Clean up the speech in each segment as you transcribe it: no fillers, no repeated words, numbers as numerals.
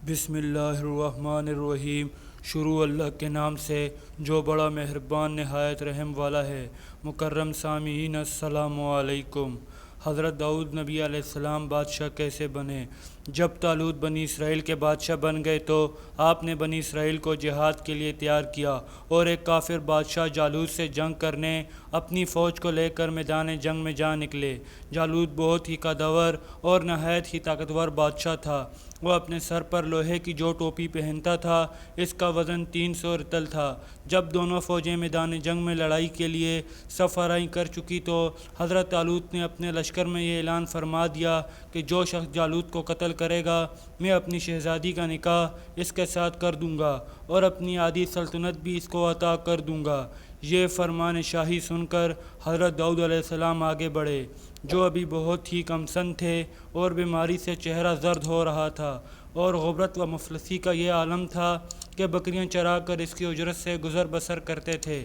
بسم اللہ الرحمن الرحیم۔ شروع اللہ کے نام سے جو بڑا مہربان نہایت رحم والا ہے۔ مکرم سامعین السلام علیکم۔ حضرت داؤد نبی علیہ السلام بادشاہ کیسے بنے؟ جب طالوت بنی اسرائیل کے بادشاہ بن گئے تو آپ نے بنی اسرائیل کو جہاد کے لیے تیار کیا اور ایک کافر بادشاہ جالوت سے جنگ کرنے اپنی فوج کو لے کر میدان جنگ میں جا نکلے۔ جالوت بہت ہی قدور اور نہایت ہی طاقتور بادشاہ تھا۔ وہ اپنے سر پر لوہے کی جو ٹوپی پہنتا تھا اس کا وزن 300 رطل تھا۔ جب دونوں فوجیں میدان جنگ میں لڑائی کے لیے صف آرائی کر چکی تو حضرت طالوت نے اپنے لشکر میں یہ اعلان فرما دیا کہ جو شخص جالوت کو قتل کرے گا میں اپنی شہزادی کا نکاح اس کے ساتھ کر دوں گا اور اپنی آدھی سلطنت بھی اس کو عطا کر دوں گا۔ یہ فرمان شاہی سن کر حضرت داؤد علیہ السلام آگے بڑھے، جو ابھی بہت ہی کم سن تھے اور بیماری سے چہرہ زرد ہو رہا تھا اور غربت و مفلسی کا یہ عالم تھا کہ بکریاں چرا کر اس کی اجرت سے گزر بسر کرتے تھے۔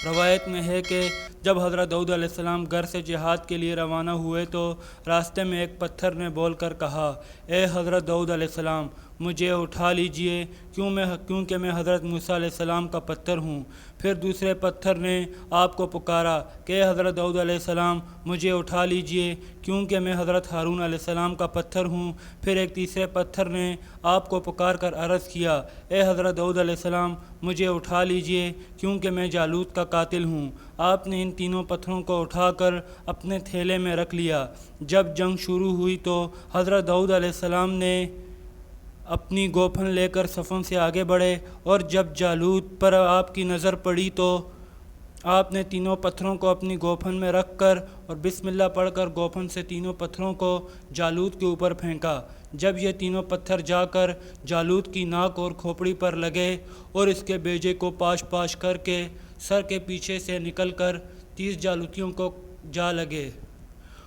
روایت میں ہے کہ جب حضرت داؤد علیہ السلام گھر سے جہاد کے لیے روانہ ہوئے تو راستے میں ایک پتھر نے بول کر کہا، اے حضرت داؤد علیہ السلام مجھے اٹھا لیجئے کیونکہ میں حضرت موسیٰ علیہ السلام کا پتر ہوں۔ پھر دوسرے پتھر نے آپ کو پکارا کہ اے حضرت داؤد علیہ السلام مجھے اٹھا لیجئے کیونکہ میں حضرت ہارون علیہ السلام کا پتھر ہوں۔ پھر ایک تیسرے پتھر نے آپ کو پکار کر عرض کیا، اے حضرت داؤد علیہ السلام مجھے اٹھا لیجئے کیونکہ میں جالوت کا قاتل ہوں۔ آپ نے ان تینوں پتھروں کو اٹھا کر اپنے تھیلے میں رکھ لیا۔ جب جنگ شروع ہوئی تو حضرت داؤد علیہ السلام نے اپنی گوپھن لے کر صفوں سے آگے بڑھے اور جب جالوت پر آپ کی نظر پڑی تو آپ نے تینوں پتھروں کو اپنی گوپھن میں رکھ کر اور بسم اللہ پڑھ کر گوپھن سے تینوں پتھروں کو جالوت کے اوپر پھینکا۔ جب یہ تینوں پتھر جا کر جالوت کی ناک اور کھوپڑی پر لگے اور اس کے بیجے کو پاش پاش کر کے سر کے پیچھے سے نکل کر 30 جالوتیوں کو جا لگے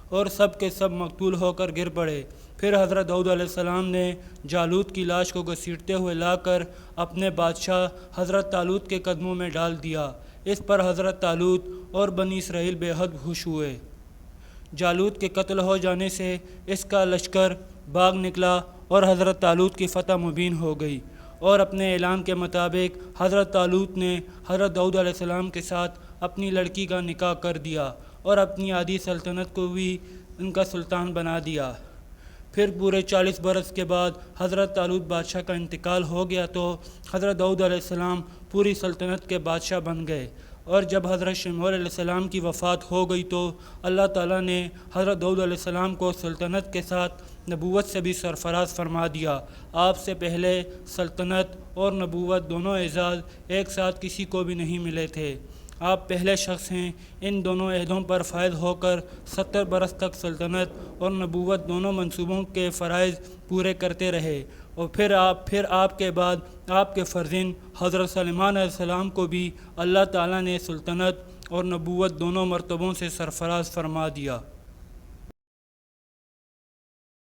اور سب کے سب مقتول ہو کر گر پڑے۔ پھر حضرت داؤد علیہ السلام نے جالوت کی لاش کو گھسیٹتے ہوئے لا کر اپنے بادشاہ حضرت طالوت کے قدموں میں ڈال دیا۔ اس پر حضرت طالوت اور بنی اسرائیل بے حد خوش ہوئے۔ جالوت کے قتل ہو جانے سے اس کا لشکر بھاگ نکلا اور حضرت طالوت کی فتح مبین ہو گئی، اور اپنے اعلان کے مطابق حضرت طالوت نے حضرت داؤد علیہ السلام کے ساتھ اپنی لڑکی کا نکاح کر دیا اور اپنی آدھی سلطنت کو بھی ان کا سلطان بنا دیا۔ پھر پورے 40 برس کے بعد حضرت طالوت بادشاہ کا انتقال ہو گیا تو حضرت داؤد علیہ السلام پوری سلطنت کے بادشاہ بن گئے، اور جب حضرت شمویل علیہ السلام کی وفات ہو گئی تو اللہ تعالیٰ نے حضرت داؤد علیہ السلام کو سلطنت کے ساتھ نبوت سے بھی سرفراز فرما دیا۔ آپ سے پہلے سلطنت اور نبوت دونوں اعزاز ایک ساتھ کسی کو بھی نہیں ملے تھے۔ آپ پہلے شخص ہیں۔ ان دونوں عہدوں پر فائز ہو کر 70 برس تک سلطنت اور نبوت دونوں منصوبوں کے فرائض پورے کرتے رہے، اور پھر آپ کے بعد آپ کے فرزند حضرت سلیمان علیہ السلام کو بھی اللہ تعالیٰ نے سلطنت اور نبوت دونوں مرتبوں سے سرفراز فرما دیا۔